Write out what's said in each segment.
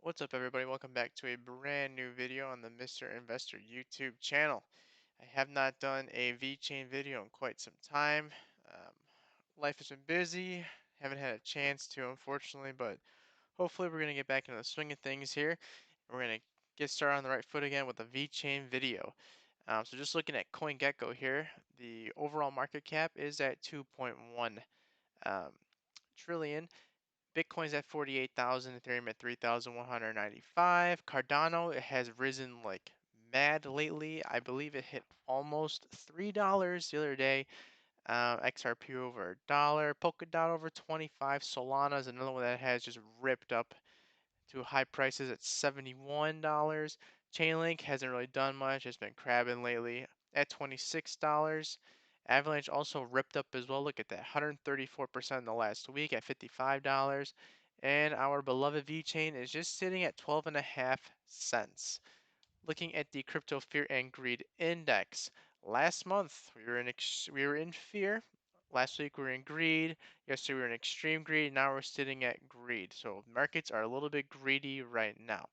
What's up, everybody? Welcome back to a brand new video on the Mr. Investor YouTube channel. I have not done a VeChain video in quite some time. Um, Life has been busy, haven't had a chance to, unfortunately, but hopefully, we're going to get back into the swing of things here. We're going to get started on the right foot again with a VeChain video. So, just looking at CoinGecko here, the overall market cap is at 2.1 um, trillion. Bitcoin's at 48,000, Ethereum at 3,195. Cardano, it has risen like mad lately. I believe it hit almost $3 the other day. XRP over a dollar. Polkadot over 25. Solana is another one that has just ripped up to high prices at $71. Chainlink hasn't really done much. It's been crabbing lately at $26. Avalanche also ripped up as well. Look at that, 134% in the last week at $55. And our beloved VeChain is just sitting at 12.5 cents. Looking at the crypto fear and greed index, last month we were in fear. Last week we were in greed. Yesterday we were in extreme greed. Now we're sitting at greed. So markets are a little bit greedy right now.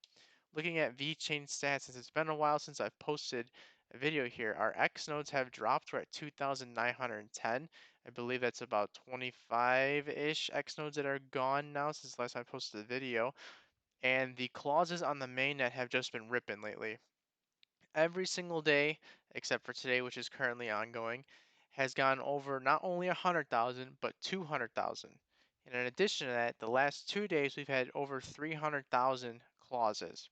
Looking at VeChain stats, since it's been a while since I've posted a video here, our X nodes have dropped. We're at 2,910. I believe that's about 25-ish X nodes that are gone now since last time I posted the video. And the clauses on the mainnet have just been ripping lately. Every single day, except for today, which is currently ongoing, has gone over not only 100,000 but 200,000. And in addition to that, the last 2 days we've had over 300,000 clauses.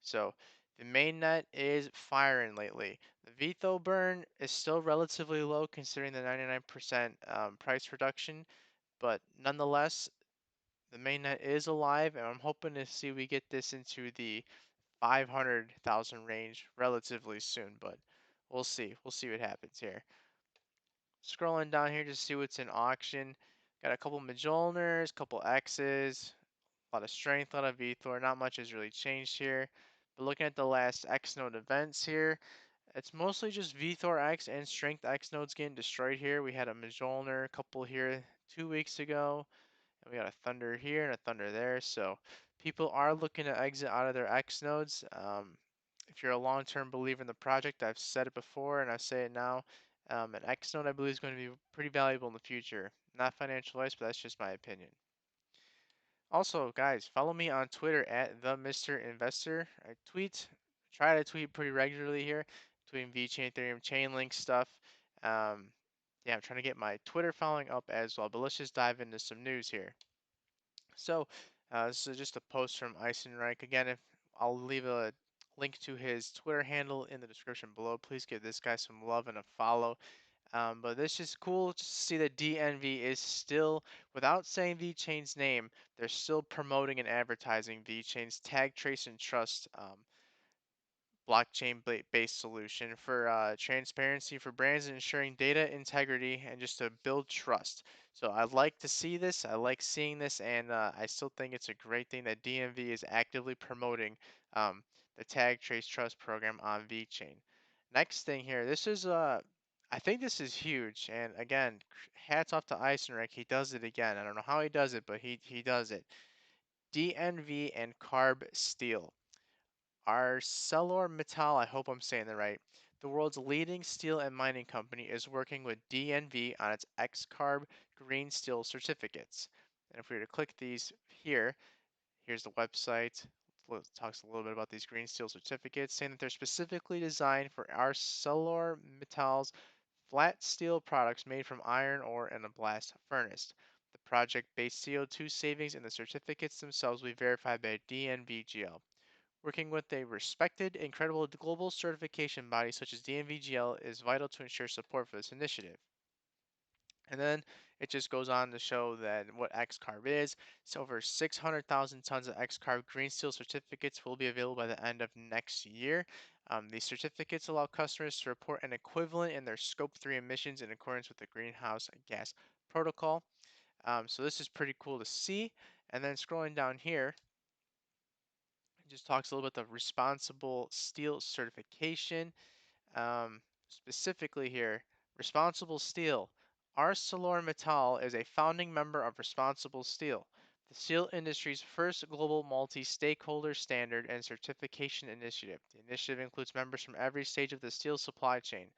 So the mainnet is firing lately. The VTHO burn is still relatively low considering the 99% price reduction, but nonetheless, the mainnet is alive, and I'm hoping to see we get this into the 500,000 range relatively soon, but we'll see. We'll see what happens here. Scrolling down here to see what's in auction. Got a couple Mjolnirs, couple X's, a lot of strength, a lot of VThor. Not much has really changed here. But looking at the last X node events here, it's mostly just VThor X and Strength X nodes getting destroyed here. We had a Mjolnir, a couple here 2 weeks ago. And we got a Thunder here and a Thunder there. So people are looking to exit out of their X nodes. If you're a long-term believer in the project, I've said it before and I say it now. An X node, I believe, is going to be pretty valuable in the future. Not financial advice, but that's just my opinion. Also, guys, follow me on Twitter at the Mr. Investor. Try to tweet pretty regularly here, tweeting VeChain, Ethereum, Chainlink stuff. Um, yeah, I'm trying to get my Twitter following up as well. But let's just dive into some news here. So, this is just a post from Eisenreich. Again, if I'll leave a link to his Twitter handle in the description below. Please give this guy some love and a follow. But this is cool just to see that DNV is still, without saying VeChain's name, they're still promoting and advertising VeChain's tag, trace, and trust blockchain-based solution for transparency for brands and ensuring data integrity and just to build trust. So I like to see this. I like seeing this, and I still think it's a great thing that DMV is actively promoting the Tag Trace Trust program on VeChain. Next thing here, this is I think this is huge, and again, hats off to Eisenreich. He does it again. I don't know how he does it, but he does it. DNV and Carb Steel. ArcelorMittal, I hope I'm saying that right, the world's leading steel and mining company, is working with DNV on its XCarb green steel certificates. And if we were to click these here, here's the website. It talks a little bit about these green steel certificates, saying that they're specifically designed for ArcelorMittal's flat steel products made from iron ore in a blast furnace. The project-based CO2 savings in the certificates themselves will be verified by DNVGL. Working with a respected and credible global certification body such as DNVGL is vital to ensure support for this initiative. And then it just goes on to show that what XCarb is. So over 600,000 tons of XCarb green steel certificates will be available by the end of next year. These certificates allow customers to report an equivalent in their Scope 3 emissions in accordance with the Greenhouse Gas Protocol. So this is pretty cool to see. And then scrolling down here, it just talks a little bit the responsible steel certification. Specifically here, responsible steel. ArcelorMittal is a founding member of Responsible Steel. the steel industry's first global multi-stakeholder standard and certification initiative. The initiative includes members from every stage of the steel supply chain.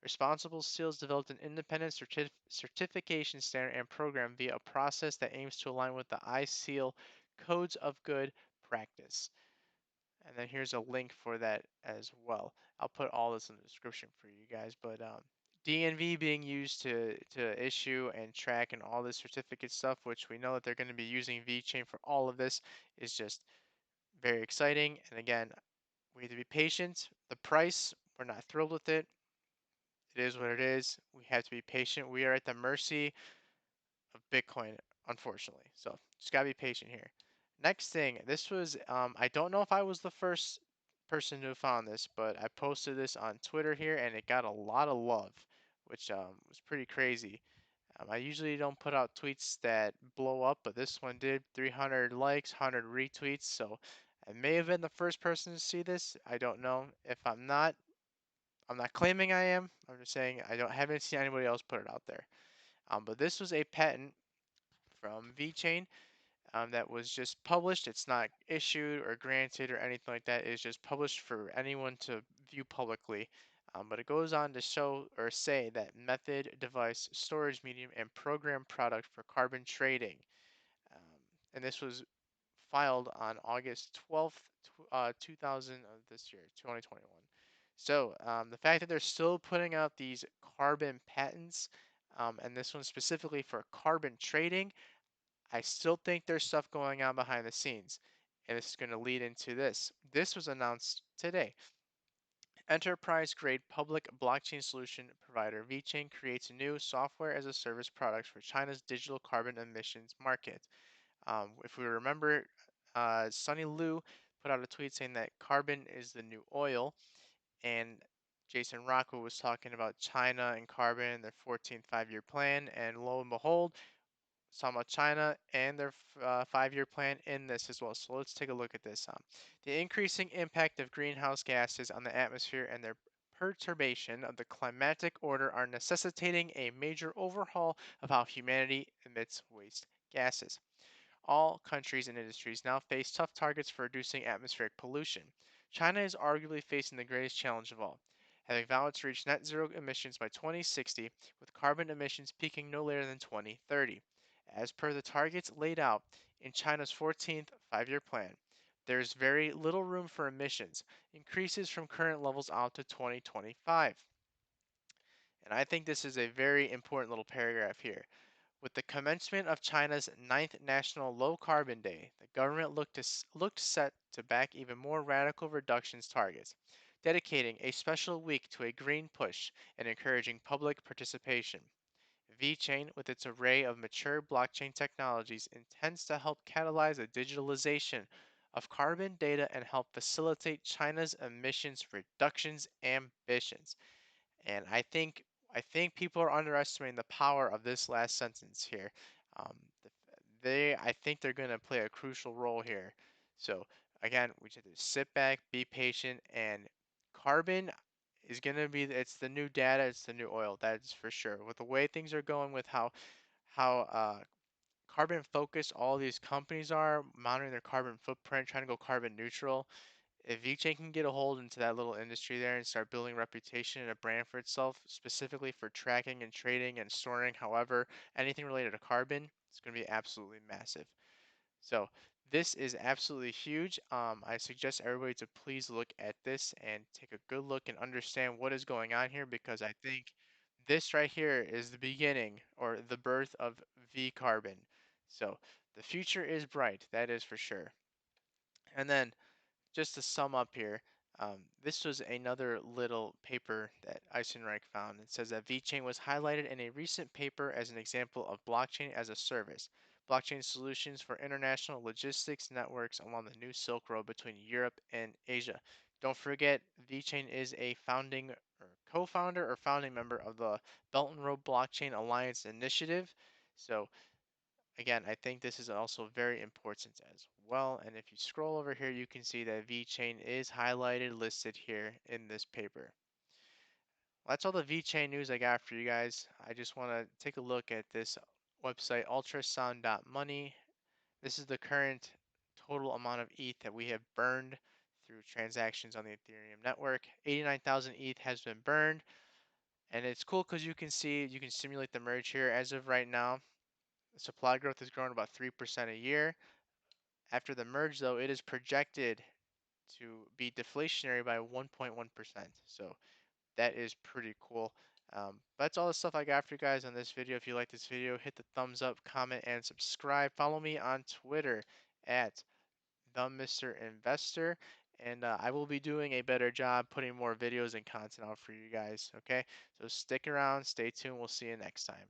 Responsible Steels developed an independent certification standard and program via a process that aims to align with the ISEAL Codes of Good Practice. And then here's a link for that as well. I'll put all this in the description for you guys. But DNV being used to issue and track and all this certificate stuff, which we know that they're going to be using VeChain for all of this, is just very exciting. And again, we need to be patient. The price, we're not thrilled with it. It is what it is. We have to be patient. We are at the mercy of Bitcoin, unfortunately. So just gotta be patient here. Next thing, this was I don't know if I was the first person who found this, but I posted this on Twitter here, and it got a lot of love, which was pretty crazy. I usually don't put out tweets that blow up, but this one did. 300 likes, 100 retweets. So I may have been the first person to see this. I don't know. If I'm not claiming I am. I'm just saying haven't seen anybody else put it out there. But this was a patent from VeChain that was just published. It's not issued or granted or anything like that. It's just published for anyone to view publicly. But it goes on to show or say that method, device, storage medium, and program product for carbon trading. And this was filed on August 12th, 2000 of this year, 2021. So the fact that they're still putting out these carbon patents, and this one specifically for carbon trading, I still think there's stuff going on behind the scenes. And this is going to lead into this. This was announced today. Enterprise grade public blockchain solution provider VeChain creates a new software as a service product for China's digital carbon emissions market. If we remember, Sunny Liu put out a tweet saying that carbon is the new oil, and Jason Rockwell was talking about China and carbon and their 14th five-year plan, and lo and behold, talking about China and their five-year plan in this as well. So let's take a look at this. The increasing impact of greenhouse gases on the atmosphere and their perturbation of the climatic order are necessitating a major overhaul of how humanity emits waste gases. All countries and industries now face tough targets for reducing atmospheric pollution. China is arguably facing the greatest challenge of all, having vowed to reach net zero emissions by 2060, with carbon emissions peaking no later than 2030. As per the targets laid out in China's 14th five-year plan, there is very little room for emissions increases from current levels out to 2025. And I think this is a very important little paragraph here. With the commencement of China's ninth National Low Carbon Day, the government looked set to back even more radical reductions targets, dedicating a special week to a green push and encouraging public participation. VeChain, with its array of mature blockchain technologies, intends to help catalyze the digitalization of carbon data and help facilitate China's emissions reductions ambitions. And I think people are underestimating the power of this last sentence here. Um, I think they're going to play a crucial role here. So again, we just have to sit back, be patient, and carbon is going to be it's the new data, it's the new oil. That's for sure. With the way things are going, with how carbon focused all these companies are, monitoring their carbon footprint, trying to go carbon neutral, if VeChain can get a hold into that little industry there and start building reputation and a brand for itself, specifically for tracking and trading and storing, however, anything related to carbon, it's going to be absolutely massive. So this is absolutely huge. I suggest everybody to please look at this and take a good look and understand what is going on here, because I think this right here is the beginning or the birth of VeCarbon. So the future is bright, that is for sure. And then just to sum up here, this was another little paper that Eisenreich found. It says that VeChain was highlighted in a recent paper as an example of blockchain as a service, blockchain solutions for international logistics networks along the new Silk Road between Europe and Asia. Don't forget, VeChain is a founding or co-founder or founding member of the Belt and Road Blockchain Alliance Initiative. So again, I think this is also very important as well. And if you scroll over here, you can see that VeChain is highlighted, listed here in this paper. Well, that's all the VeChain news I got for you guys. I just want to take a look at this website, ultrasound.money. This is the current total amount of ETH that we have burned through transactions on the Ethereum network. 89,000 ETH has been burned, and it's cool because you can see, you can simulate the merge here. As of right now, the supply growth has grown about 3% a year. After the merge, though, it is projected to be deflationary by 1.1%. So that is pretty cool. That's all the stuff I got for you guys on this video. If you like this video, hit the thumbs up, comment, and subscribe. Follow me on Twitter at the Mr. Investor, and I will be doing a better job putting more videos and content out for you guys. Okay, so stick around, stay tuned. We'll see you next time.